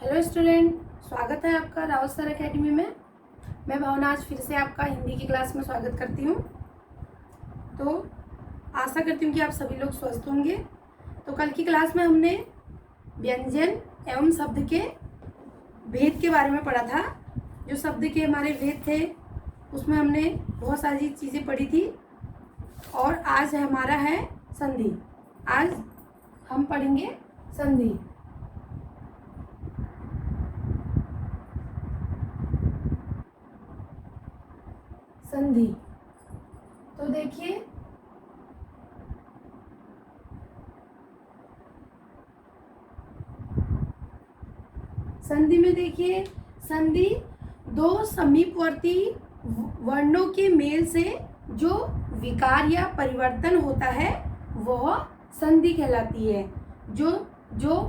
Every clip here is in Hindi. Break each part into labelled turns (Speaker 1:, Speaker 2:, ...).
Speaker 1: हेलो स्टूडेंट, स्वागत है आपका राउत सर एकेडमी में। मैं भावना आज फिर से आपका हिंदी की क्लास में स्वागत करती हूँ। तो आशा करती हूँ कि आप सभी लोग स्वस्थ होंगे। तो कल की क्लास में हमने व्यंजन एवं शब्द के भेद के बारे में पढ़ा था। जो शब्द के हमारे भेद थे उसमें हमने बहुत सारी चीज़ें पढ़ी थी और आज हमारा है संधि। आज हम पढ़ेंगे संधि। संधि तो देखिए, संधि में देखिए, संधि दो समीपवर्ती वर्णों के मेल से जो विकार या परिवर्तन होता है वह संधि कहलाती है। जो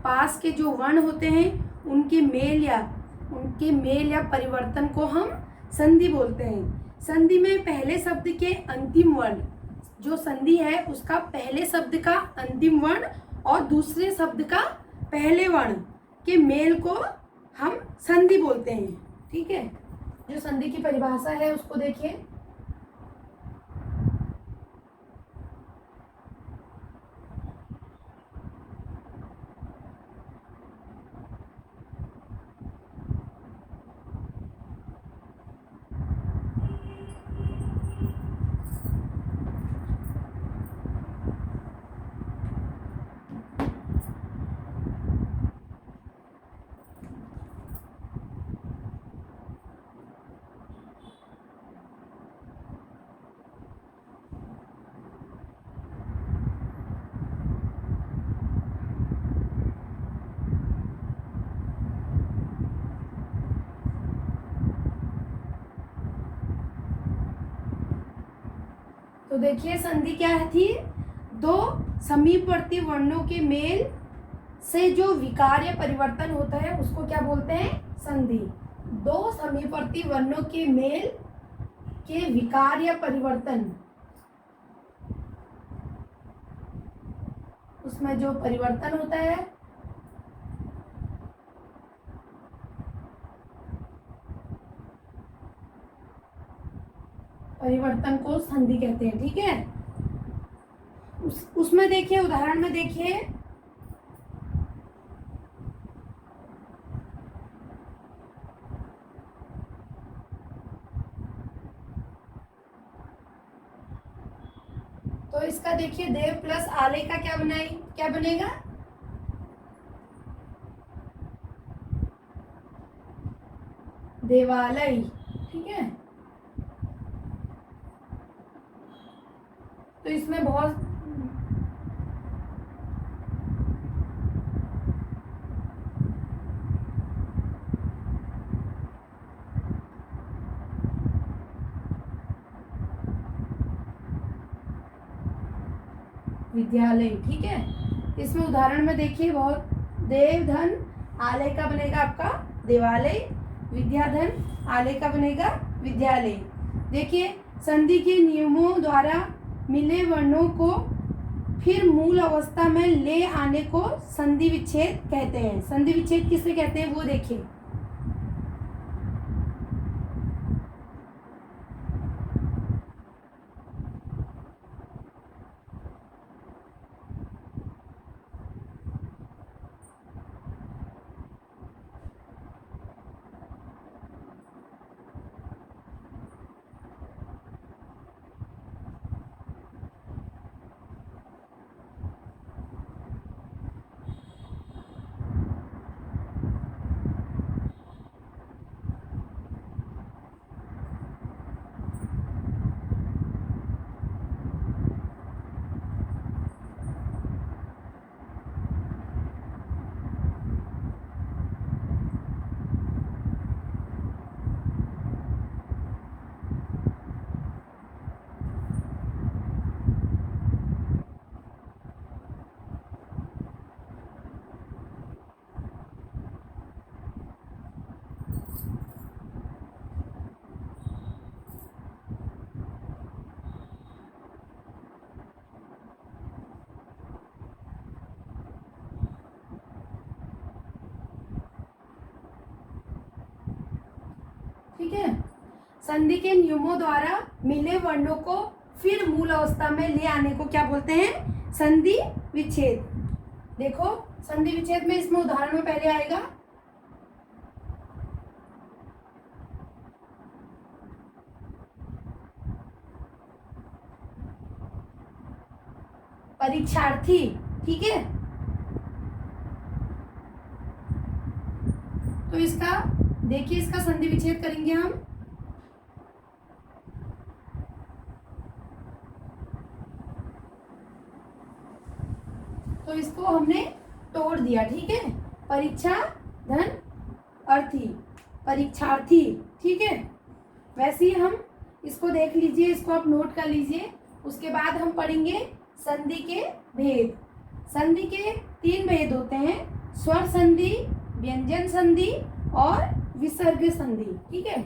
Speaker 1: पास के जो वर्ण होते हैं उनके मेल या परिवर्तन को हम संधि बोलते हैं। संधि में पहले शब्द के अंतिम वर्ण, जो संधि है उसका पहले शब्द का अंतिम वर्ण और दूसरे शब्द का पहले वर्ण के मेल को हम संधि बोलते हैं। ठीक है, जो संधि की परिभाषा है उसको देखिए। तो देखिए, संधि क्या थी? दो समीपवर्ती वर्णों के मेल से जो विकार या परिवर्तन होता है उसको क्या बोलते हैं? संधि। दो समीपवर्ती वर्णों के मेल के विकार या परिवर्तन, उसमें जो परिवर्तन होता है परिवर्तन को संधि कहते हैं। ठीक है, उसमें देखिए, उदाहरण में देखिए, तो इसका देखिए, देव प्लस आले का क्या बनेगा? देवालय। ठीक है, तो इसमें बहुत विद्यालय। ठीक है, इसमें उदाहरण में देखिए, बहुत देव धन आलय का बनेगा आपका देवालय, विद्याधन आलय का बनेगा विद्यालय। देखिए, संधि के नियमों द्वारा मिले वर्णों को फिर मूल अवस्था में ले आने को संधि विच्छेद कहते हैं। संधि विच्छेद किसे कहते हैं वो देखिए। संधि के नियमों द्वारा मिले वर्णों को फिर मूल अवस्था में ले आने को क्या बोलते हैं? संधि विच्छेद। देखो संधि विच्छेद में इसमें उदाहरण में पहले आएगा परीक्षार्थी, ठीक है। तो इसका देखिए, इसका संधि विच्छेद करेंगे हम। तो इसको हमने तोड़ दिया, ठीक है। परीक्षा धन अर्थी, परीक्षार्थी, ठीक है। वैसे ही हम इसको देख लीजिए, इसको आप नोट कर लीजिए। उसके बाद हम पढ़ेंगे संधि के भेद। संधि के 3 भेद होते हैं, स्वर संधि, व्यंजन संधि और विसर्ग संधि, ठीक है।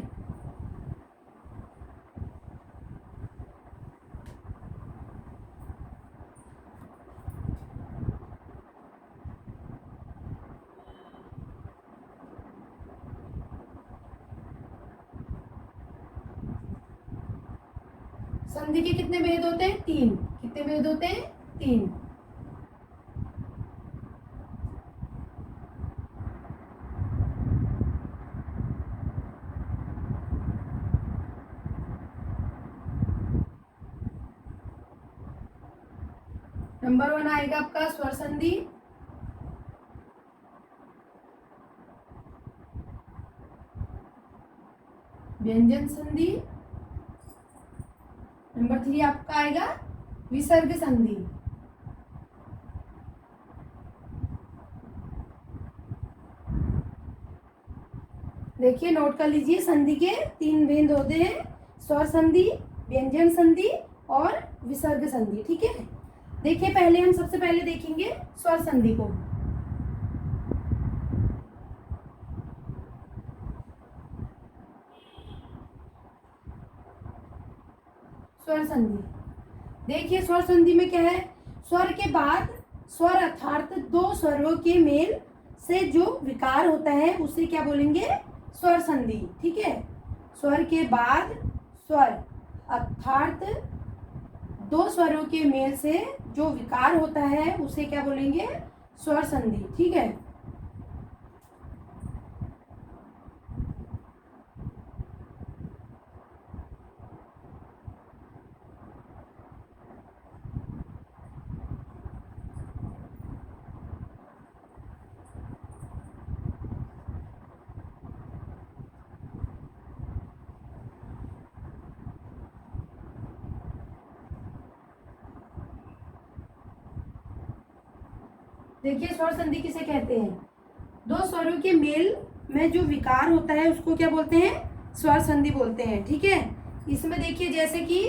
Speaker 1: संधि के कितने भेद होते हैं? 3। कितने भेद होते हैं? 3। नंबर 1 आएगा आपका स्वर संधि, व्यंजन संधि। नंबर 3 आपका आएगा विसर्ग संधि। देखिए नोट कर लीजिए, संधि के 3 भेद होते हैं, स्वर संधि, व्यंजन संधि और विसर्ग संधि, ठीक है। देखिए पहले हम सबसे पहले देखेंगे स्वर संधि को। स्वर संधि, देखिए स्वर संधि में क्या है? स्वर के बाद स्वर अर्थात 2 स्वरों के मेल से जो विकार होता है उसे क्या बोलेंगे? स्वर संधि, ठीक है। स्वर के बाद स्वर अर्थात 2 स्वरों के मेल से जो विकार होता है उसे क्या बोलेंगे? स्वर संधि, ठीक है। देखिए स्वर संधि किसे कहते हैं? 2 स्वरों के मेल में जो विकार होता है उसको क्या बोलते हैं? स्वर संधि बोलते हैं, ठीक है। इसमें देखिए जैसे कि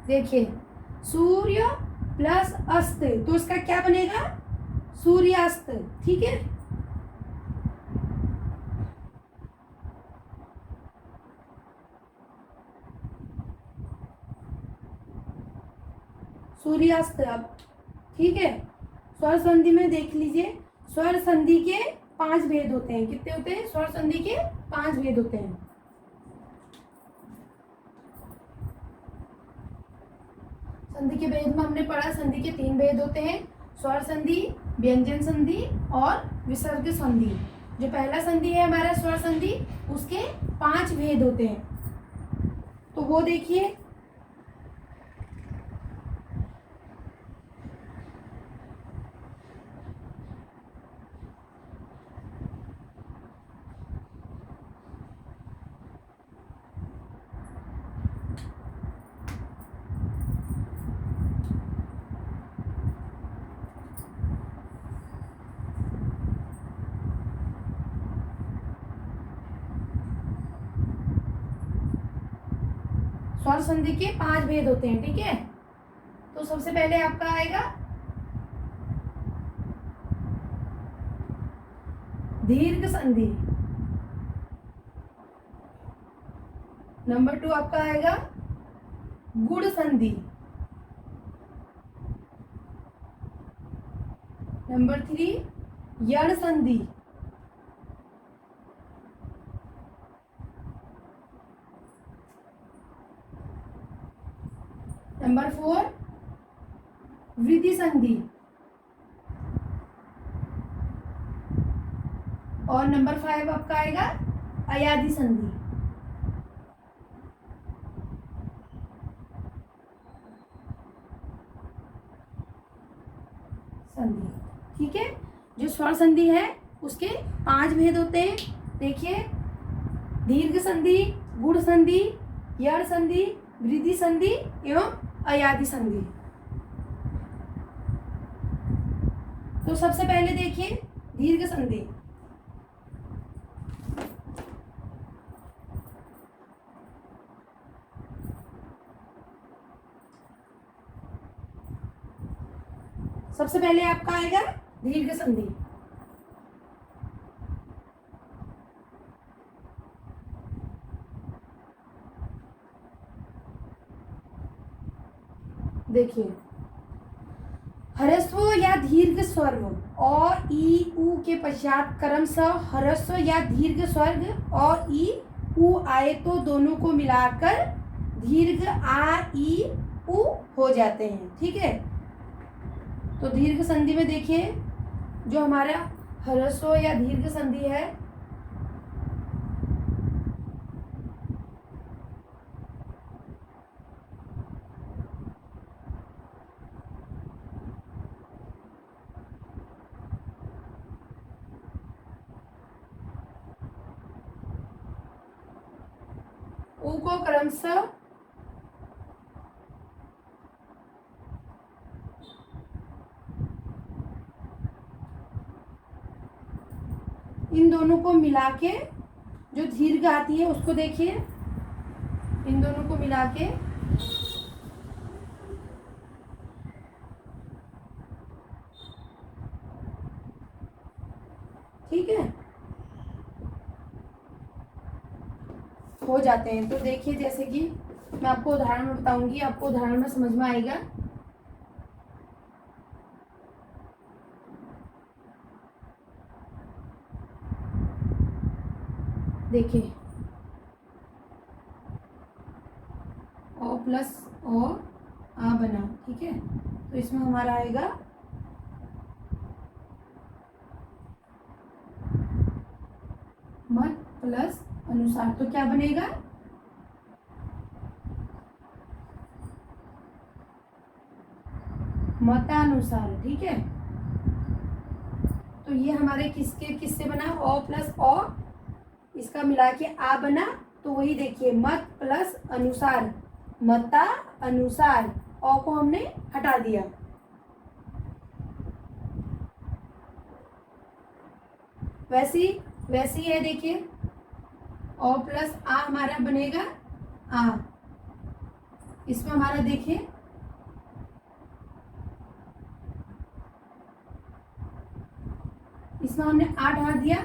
Speaker 1: देखिए सूर्य प्लस अस्त, तो इसका क्या बनेगा? सूर्यास्त, ठीक है। सूर्यास्त, अब ठीक है। स्वर संधि में देख लीजिए, स्वर संधि के 5 भेद होते हैं। कितने होते हैं? स्वर संधि के 5 भेद होते हैं। संधि के भेद में हमने पढ़ा, संधि के 3 भेद होते हैं, स्वर संधि, व्यंजन संधि और विसर्ग संधि। जो पहला संधि है हमारा स्वर संधि, उसके 5 भेद होते हैं। तो वो देखिए, स्वर संधि के 5 भेद होते हैं, ठीक है। तो सबसे पहले आपका आएगा दीर्घ संधि, नंबर 2 आपका आएगा गुड़ संधि। नंबर 3 यण संधि। नंबर 4 वृद्धि संधि। और नंबर 5 आपका आएगा अयाधि संधि। संधि, ठीक है। जो स्वर संधि है उसके 5 भेद होते हैं। देखिए, दीर्घ संधि, गुण संधि, यण संधि, वृद्धि संधि एवं अयाधि संधि। तो सबसे पहले देखिए दीर्घ संधि। सबसे पहले आपका आएगा दीर्घ संधि। देखिए, ह्रस्व या दीर्घ स्वर अ ई उ के पश्चात क्रमशः ह्रस्व या दीर्घ स्वर्ग अ ई उ आए तो दोनों को मिलाकर दीर्घ आ ई उ हो जाते हैं, ठीक है। तो दीर्घ संधि में देखिए, जो हमारा ह्रस्व या दीर्घ संधि है, उ को क्रमशः इन दोनों को मिला के जो दीर्घ आती है उसको देखिए, इन दोनों को मिला के ठीक है हो जाते हैं। तो देखिए, जैसे कि मैं आपको उदाहरण में बताऊंगी, आपको उदाहरण में समझ में आएगा। देखिए, ओ प्लस ओ आ बना, ठीक है। तो इसमें हमारा आएगा मत प्लस अनुसार। तो क्या बनेगा? मतानुसार, ठीक है। तो ये हमारे किससे बना? ओ प्लस ओ, इसका मिला के आ बना। तो वही देखिए, मत प्लस अनुसार, मता अनुसार, ओ को हमने हटा दिया। वैसी है, देखिए, ओ प्लस आ हमारा बनेगा आ। इसमें हमारा देखिए, इसमें हमने आ हटा दिया।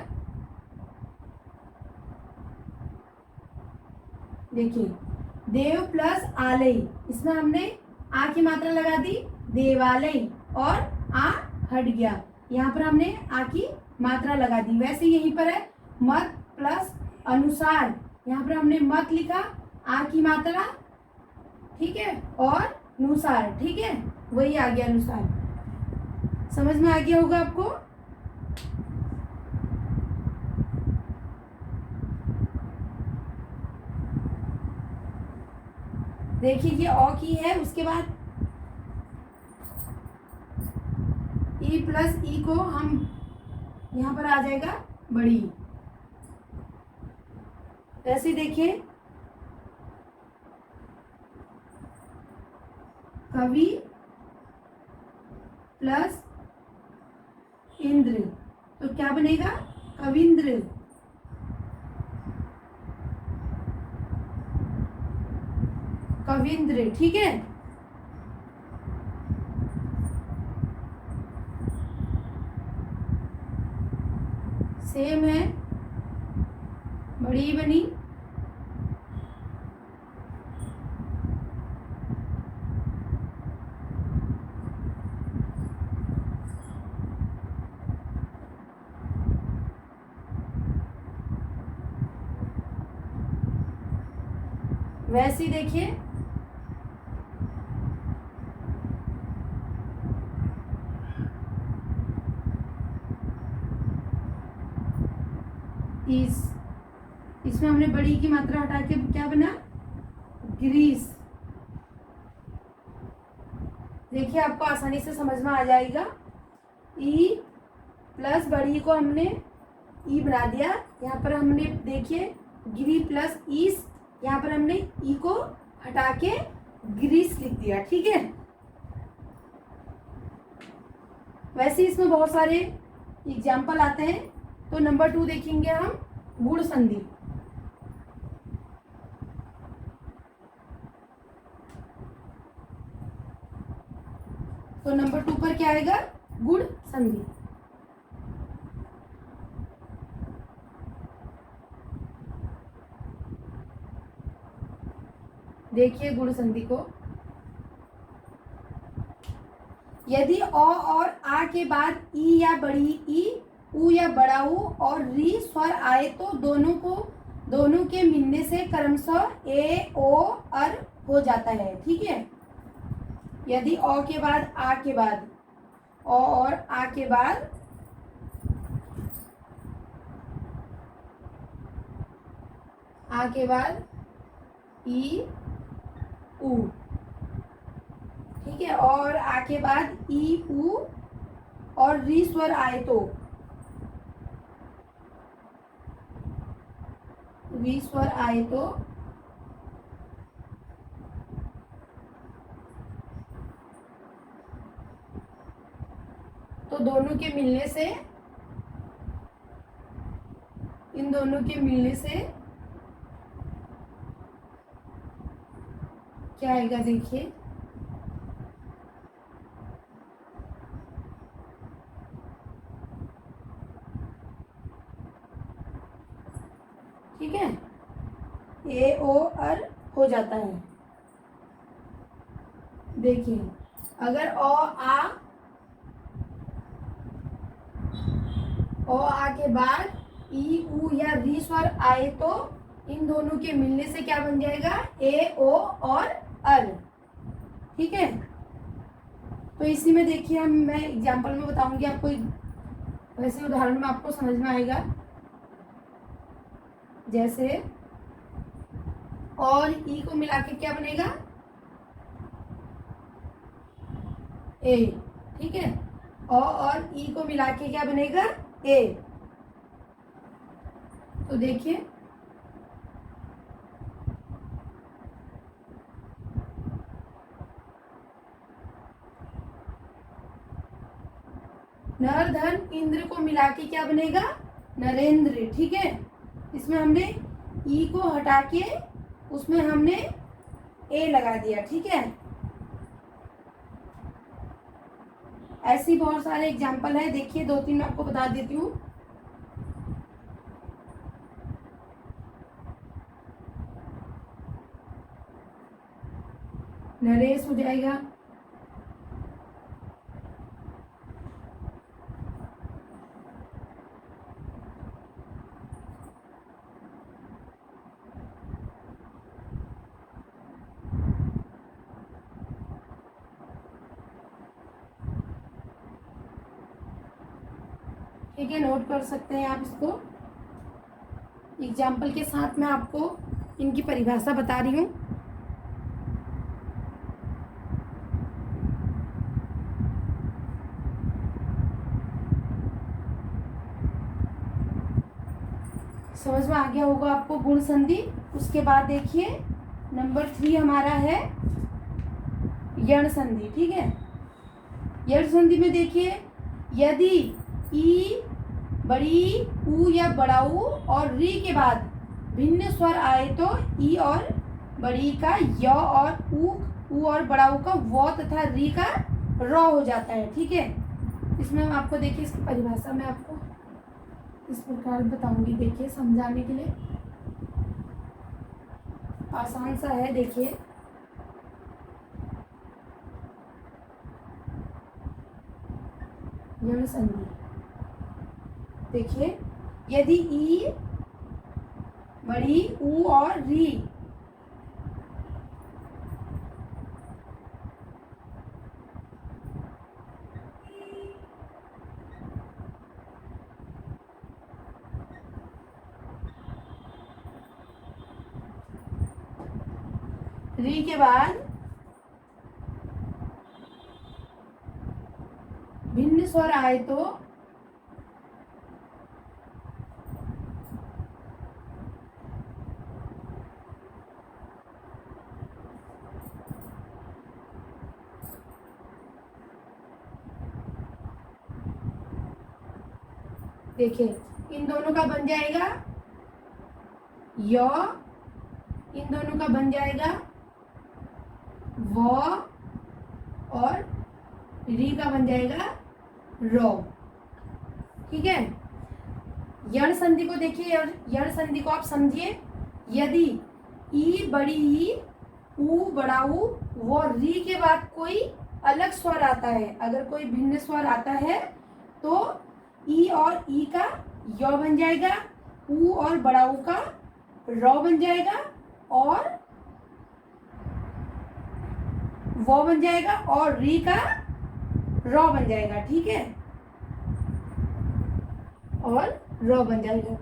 Speaker 1: देखिए, देव प्लस आलय, इसमें हमने आ की मात्रा लगा दी देवालय, और आ हट गया। यहाँ पर हमने आ की मात्रा लगा दी। वैसे यहीं पर है मत प्लस अनुसार, यहाँ पर हमने मत लिखा, आ की मात्रा, ठीक है, और अनुसार, ठीक है, वही आ गया अनुसार। समझ में आ गया होगा आपको। देखिए, ये ओ की है, उसके बाद ई प्लस ई को हम यहाँ पर आ जाएगा बड़ी। ऐसे देखिए, कवि प्लस इंद्र, तो क्या बनेगा? कविंद्र। कविंद्र, ठीक है। सेम है, बड़ी बनी। वैसे ही देखिए इसमें हमने बड़ी की मात्रा हटा के क्या बना, ग्रीस। देखिए आपको आसानी से समझ में आ जाएगा। ई प्लस बड़ी को हमने ई बना दिया, यहाँ पर हमने देखिए ग्री प्लस ईस, यहाँ पर हमने ई को हटा के ग्रीस लिख दिया। ठीक है, वैसे इसमें बहुत सारे एग्जाम्पल आते हैं। तो नंबर 2 देखेंगे हम, गुण संधि। तो नंबर 2 पर क्या आएगा, गुण संधि। देखिए गुण संधि को, यदि अ और आ के बाद ई या बड़ी ई, उ या बड़ा उ और री स्वर आए तो दोनों के मिलने से क्रमशः ए ओ अर हो जाता है। ठीक है, यदि अ के बाद आ के बाद, अ और आ के बाद ई उ, ठीक है, और आ के बाद ई उ और री स्वर आए तो, री स्वर आए तो दोनों के मिलने से, इन दोनों के मिलने से क्या आएगा, देखिए ठीक है, ए ओ अर हो जाता है। देखिए अगर ओ आ के बाद ई उ या री स्वर आए तो इन दोनों के मिलने से क्या बन जाएगा, ए ओ और अर। ठीक है, तो इसी में देखिए मैं एग्जांपल में बताऊंगी आपको, वैसे उदाहरण में आपको समझ में आएगा। जैसे और ई को मिला के क्या बनेगा, ए। ठीक है, और ई को मिला के क्या बनेगा, ए। तो देखिए नर धन इंद्र को मिला के क्या बनेगा, नरेंद्र। ठीक है, इसमें हमने ई को हटा के उसमें हमने ए लगा दिया। ठीक है, ऐसी बहुत सारे एग्जाम्पल है। देखिए 2-3 आपको बता देती हूँ। नरेश हो जाएगा, ठीक है, नोट कर सकते हैं आप इसको। एग्जाम्पल के साथ मैं आपको इनकी परिभाषा बता रही हूँ। समझ में आ गया होगा आपको गुण संधि। उसके बाद देखिए नंबर 3 हमारा है यण संधि। ठीक है, यण संधि में देखिए यदि ई बड़ी उ या बड़ा उ और री के बाद भिन्न स्वर आए तो ई और बड़ी का य और उ और बड़ा उ का व तथा री का र हो जाता है। ठीक है, इसमें हम आपको देखिए इसकी परिभाषा में आपको इस प्रकार बताऊंगी। देखिए समझाने के लिए आसान सा है। देखिए यण संधि, देखिए यदि ई बड़ी उ और री री के बाद भिन्न स्वर आए तो देखिए इन दोनों का बन जाएगा य, इन दोनों का बन जाएगा व, और री का बन जाएगा रो। ठीक है, यण संधि को देखिए, यण संधि को आप समझिए। यदि ई बड़ी ई, ऊ बड़ा ऊ, व री के बाद कोई अलग स्वर आता है, अगर कोई भिन्न स्वर आता है तो ई और ई का य बन जाएगा, ऊ और बड़ा ऊ का र बन जाएगा, और वो बन जाएगा, और री का र बन जाएगा। ठीक है, और र बन जाएगा।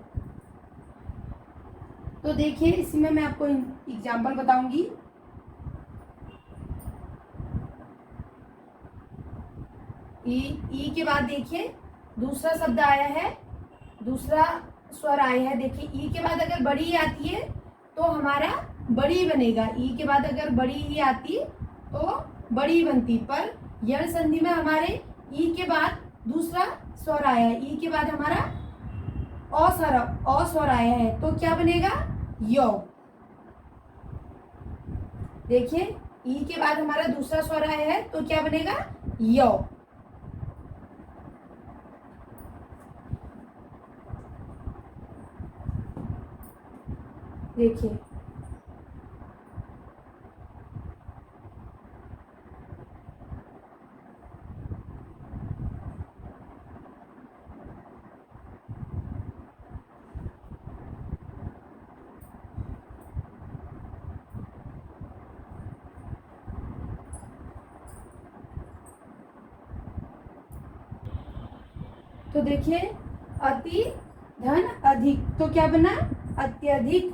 Speaker 1: तो देखिए इसमें मैं आपको एग्जाम्पल बताऊंगी। ई के बाद देखिए दूसरा शब्द आया है, दूसरा स्वर आया है। देखिए ई के बाद अगर बड़ी ई आती है तो हमारा बड़ी बनेगा, ई के बाद अगर बड़ी ई आती तो बड़ी बनती, पर यण संधि में हमारे ई के बाद दूसरा स्वर आया है, ई के बाद हमारा अ स्वर आया है, तो क्या बनेगा यो। देखिए ई के बाद हमारा दूसरा स्वर आया है तो क्या बनेगा यो। देखिए तो देखिए अति धन अधिक, तो क्या बना अत्यधिक।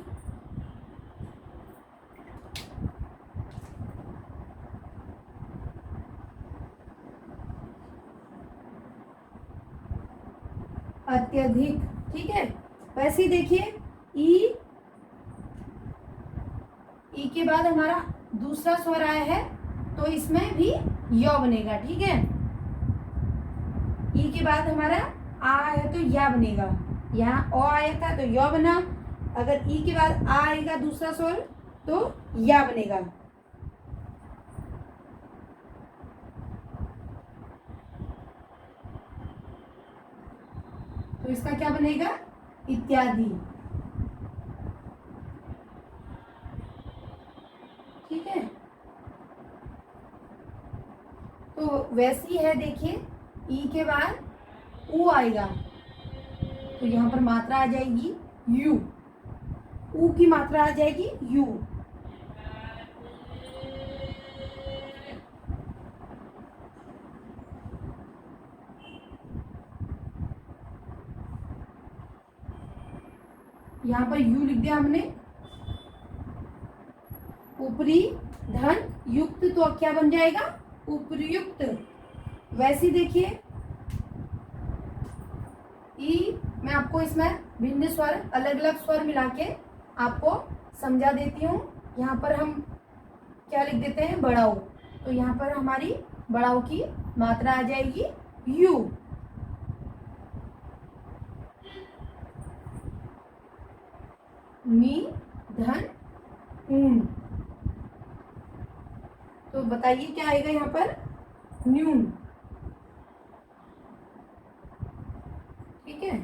Speaker 1: अत्यधिक, ठीक है। वैसे ही देखिए ई के बाद हमारा दूसरा स्वर आया है तो इसमें भी य बनेगा। ठीक है, ई के बाद हमारा आ है तो या बनेगा, यहाँ अ आया था तो य बना, अगर ई के बाद आ आएगा दूसरा स्वर तो या बनेगा। तो इसका क्या बनेगा इत्यादि। ठीक है, तो वैसी है। देखिए ई के बाद ऊ आएगा तो यहाँ पर मात्रा आ जाएगी यू, ऊ की मात्रा आ जाएगी यू। यहाँ पर यू लिख दिया हमने, ऊपरी धन युक्त, तो अब क्या बन जाएगा उपयुक्त। वैसे देखिए ई, मैं आपको इसमें भिन्न स्वर, अलग अलग स्वर मिला के आपको समझा देती हूँ। यहाँ पर हम क्या लिख देते हैं बड़ाऊ, तो यहाँ पर हमारी बड़ाऊ की मात्रा आ जाएगी यू। मी धन ऊन, तो बताइए क्या आएगा यहाँ पर न्यून। ठीक है,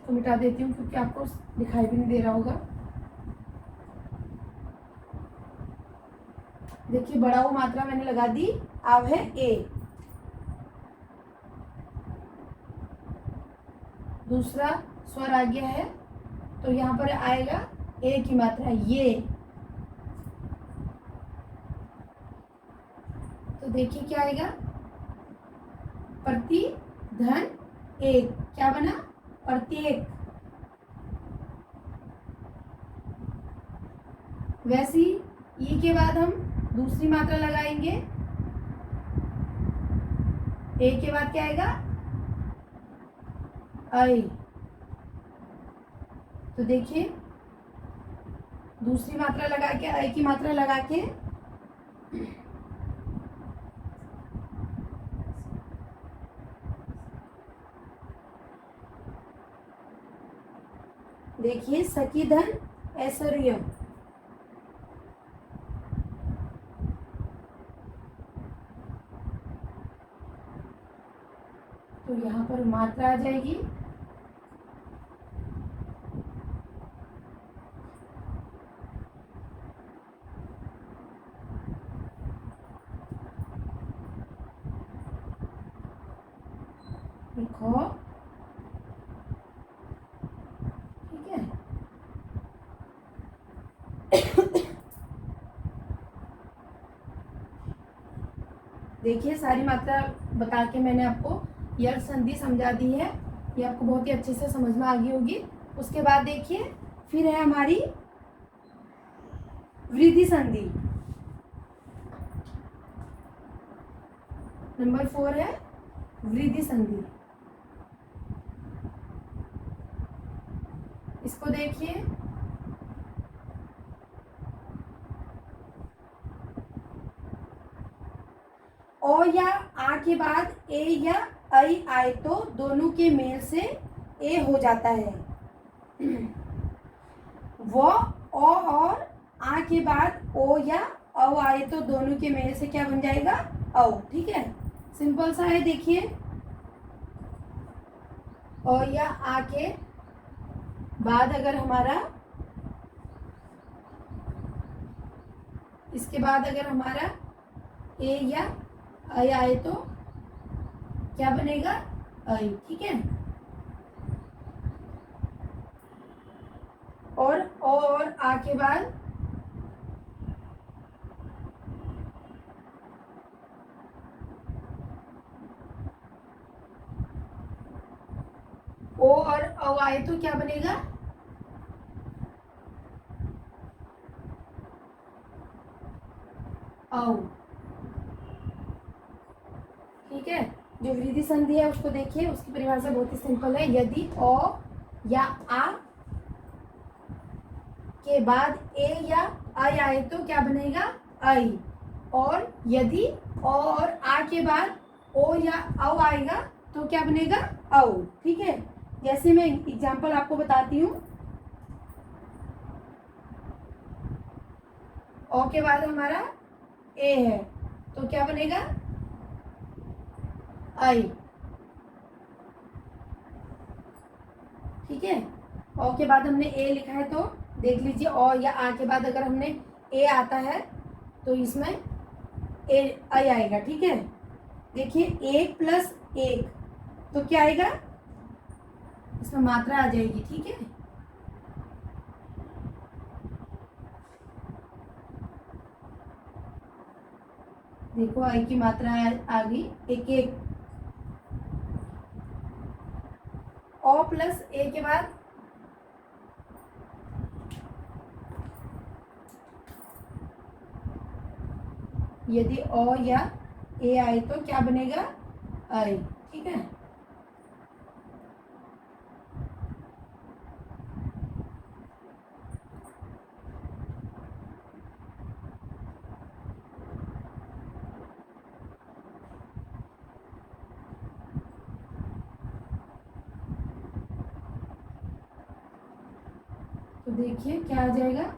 Speaker 1: तो मिटा देती हूँ क्योंकि आपको दिखाई भी नहीं दे रहा होगा। देखिए बड़ाऊ मात्रा मैंने लगा दी, अब है ए, दूसरा स्वर आ गया है तो यहाँ पर आएगा ए की मात्रा ये। तो देखिए क्या आएगा प्रति धन एक, क्या बना प्रत्येक। वैसे ही ई के बाद हम दूसरी मात्रा लगाएंगे। ए के बाद क्या आएगा? आई। तो देखिए दूसरी मात्रा लगा के, आई की मात्रा लगा के देखिए सखी धन ऐश्वर्य। तो यहाँ पर मात्रा आ जाएगी लिखो, ठीक है। देखिए सारी मात्रा बता के मैंने आपको यह संधि समझा दी है, ये आपको बहुत ही अच्छे से समझ में आ गई होगी। उसके बाद देखिए फिर है हमारी वृद्धि संधि। नंबर 4 है वृद्धि संधि। इसको देखिए ओ या आ के बाद ए या आई आए तो दोनों के मेल से ए हो जाता है। वो ओ और आ के बाद ओ या औ आए तो दोनों के मेल से क्या बन जाएगा? औ। ठीक है, सिंपल सा है। देखिए ओ या आ के बाद अगर हमारा, इसके बाद अगर हमारा ए या आई आए तो क्या बनेगा? आई। ठीक है, और ओ और आ के बाद ओ और औ आए तो क्या बनेगा? औ। ठीक है, जो वृद्धि संधि है उसको देखिए, उसकी परिभाषा बहुत ही सिंपल है। यदि ओ या आ के बाद ए या आई आए तो क्या बनेगा? आई। और यदि ओ और आ के बाद ओ या औ आएगा तो क्या बनेगा? औ। ठीक है, जैसे मैं एग्जांपल आपको बताती हूँ। ओ के बाद हमारा ए है तो क्या बनेगा? आई। ठीक है, ओ के बाद हमने ए लिखा है तो देख लीजिए ओ या आ के बाद अगर हमने ए आता है तो इसमें ए आई आएगा। ठीक है, देखिए 1 + 1 तो क्या आएगा? इसमें मात्रा आ जाएगी। ठीक है, देखो आई की मात्रा आ गई 1 1। ओ प्लस ए के बाद यदि ओ या ए आए तो क्या बनेगा? आई। ठीक है, तो देखिए क्या आ जाएगा?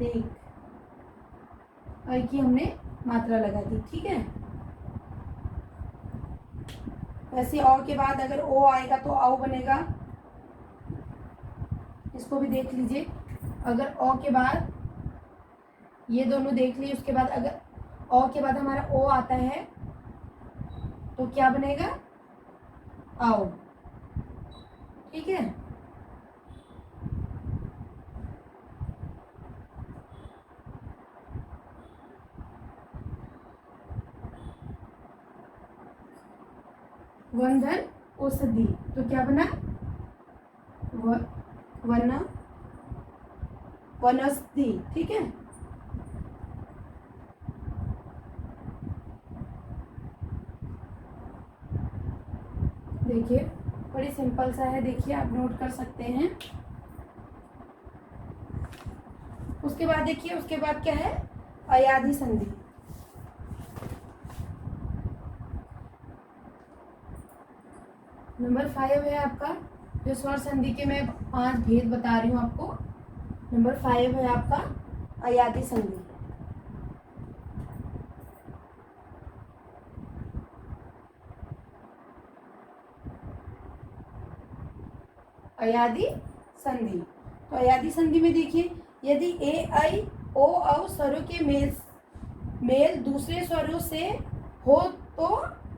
Speaker 1: एक आई की हमने मात्रा लगा दी। ठीक है, वैसे ओ के बाद अगर ओ आएगा तो औ बनेगा। इसको भी देख लीजिए, अगर ओ के बाद ये दोनों देख लिए, उसके बाद अगर ओ के बाद हमारा ओ आता है तो क्या बनेगा? आओ। ठीक है, वंधन औषधि तो क्या बना? वन वनस्पति, ठीक है। देखिए बड़ी सिंपल सा है, देखिए आप नोट कर सकते हैं। उसके बाद देखिए, उसके बाद क्या है, अयादी संधि। नंबर 5 है आपका, जो स्वर संधि के मैं 5 भेद बता रही हूँ आपको। नंबर 5 है आपका अयादी संधि। अयादी संधि। तो अयादी संधि में देखिए, यदि ए आई ओ औ स्वरों के मेल दूसरे स्वरों से हो तो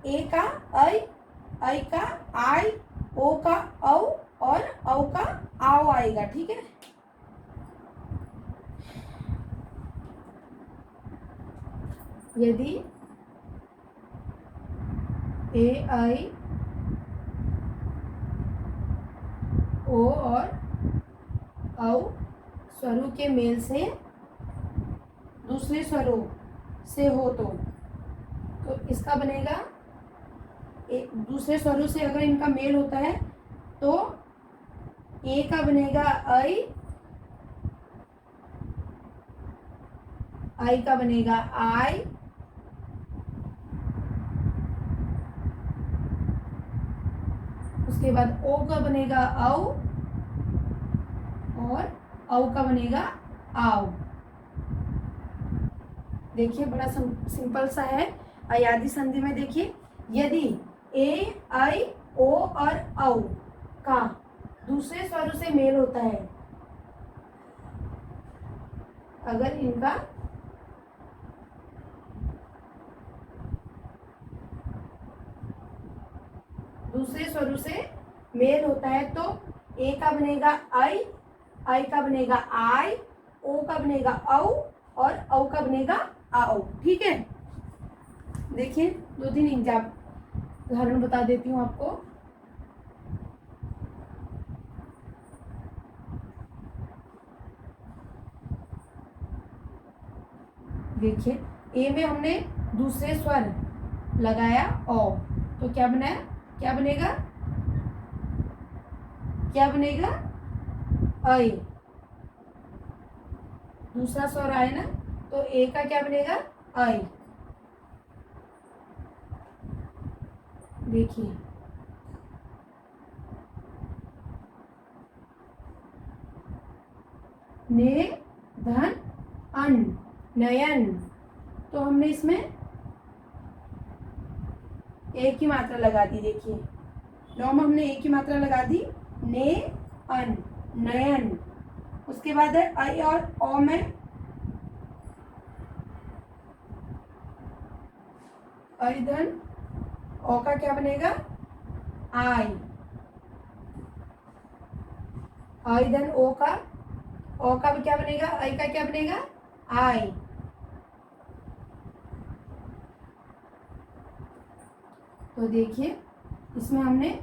Speaker 1: ए का आई का आई, ओ का औ और औ का आओ आएगा, ठीक है। यदि ए आई ओ और औ स्वरों के मेल से दूसरे स्वरों से हो तो इसका बनेगा, एक दूसरे स्वरों से अगर इनका मेल होता है तो ए का बनेगा आई का बनेगा आई, उसके बाद ओ का बनेगा औ और औ का बनेगा आओ। देखिए बड़ा सिंपल सा है। अयादी संधि में देखिए, यदि ए आई ओ और औ का दूसरे स्वरों से मेल होता है, अगर इनका दूसरे स्वरों से मेल होता है तो ए का बनेगा आई का बनेगा आई, ओ का बनेगा औ और औ का बनेगा आओ, ठीक है। देखिए 2-3 उदाहरण बता देती हूँ आपको। देखिए ए में हमने दूसरे स्वर लगाया ओ, तो क्या बनाया, क्या बनेगा, क्या बनेगा, आई। दूसरा स्वर आए ना, तो ए का क्या बनेगा, आई। देखिए ने धन अन, नयन, तो हमने इसमें एक ही मात्रा लगा दी। देखिए नौ में हमने एक ही मात्रा लगा दी, ने अन, नयन। उसके बाद है आई और ओ में आई धन, ओ का क्या बनेगा, आई। आई धन ओ का भी क्या बनेगा, आई का क्या बनेगा, आई। तो देखिए इसमें हमने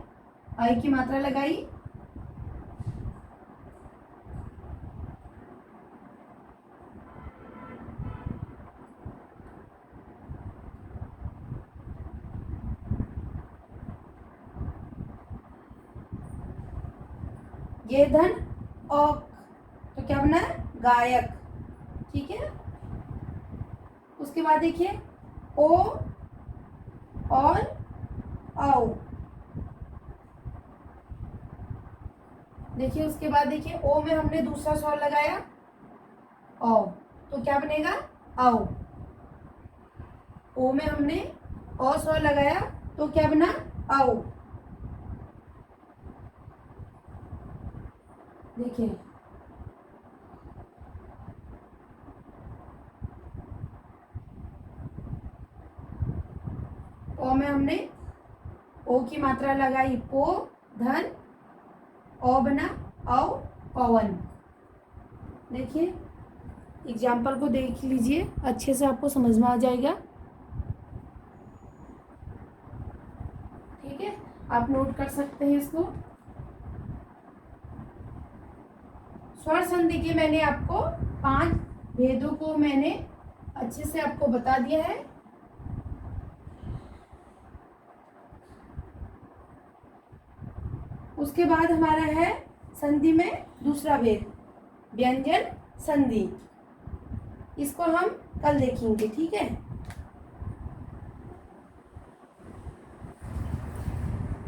Speaker 1: आई की मात्रा लगाई, ये धन औक, तो क्या बना, गायक, ठीक है। उसके बाद देखिए ओ और औ, देखिए उसके बाद देखिए ओ में हमने दूसरा स्वर लगाया ओ, तो क्या बनेगा, आओ। ओ में हमने ओ स्वर लगाया तो क्या बना, आओ। देखिए ओ में हमने ओ की मात्रा लगाई पो, धन ओ बना औ, पवन। देखिए एग्जाम्पल को देख लीजिए, अच्छे से आपको समझ में आ जाएगा, ठीक है। आप नोट कर सकते हैं इसको। स्वर संधि के मैंने आपको 5 भेदों को मैंने अच्छे से आपको बता दिया है। उसके बाद हमारा है संधि में दूसरा भेद, व्यंजन संधि। इसको हम कल देखेंगे, ठीक है।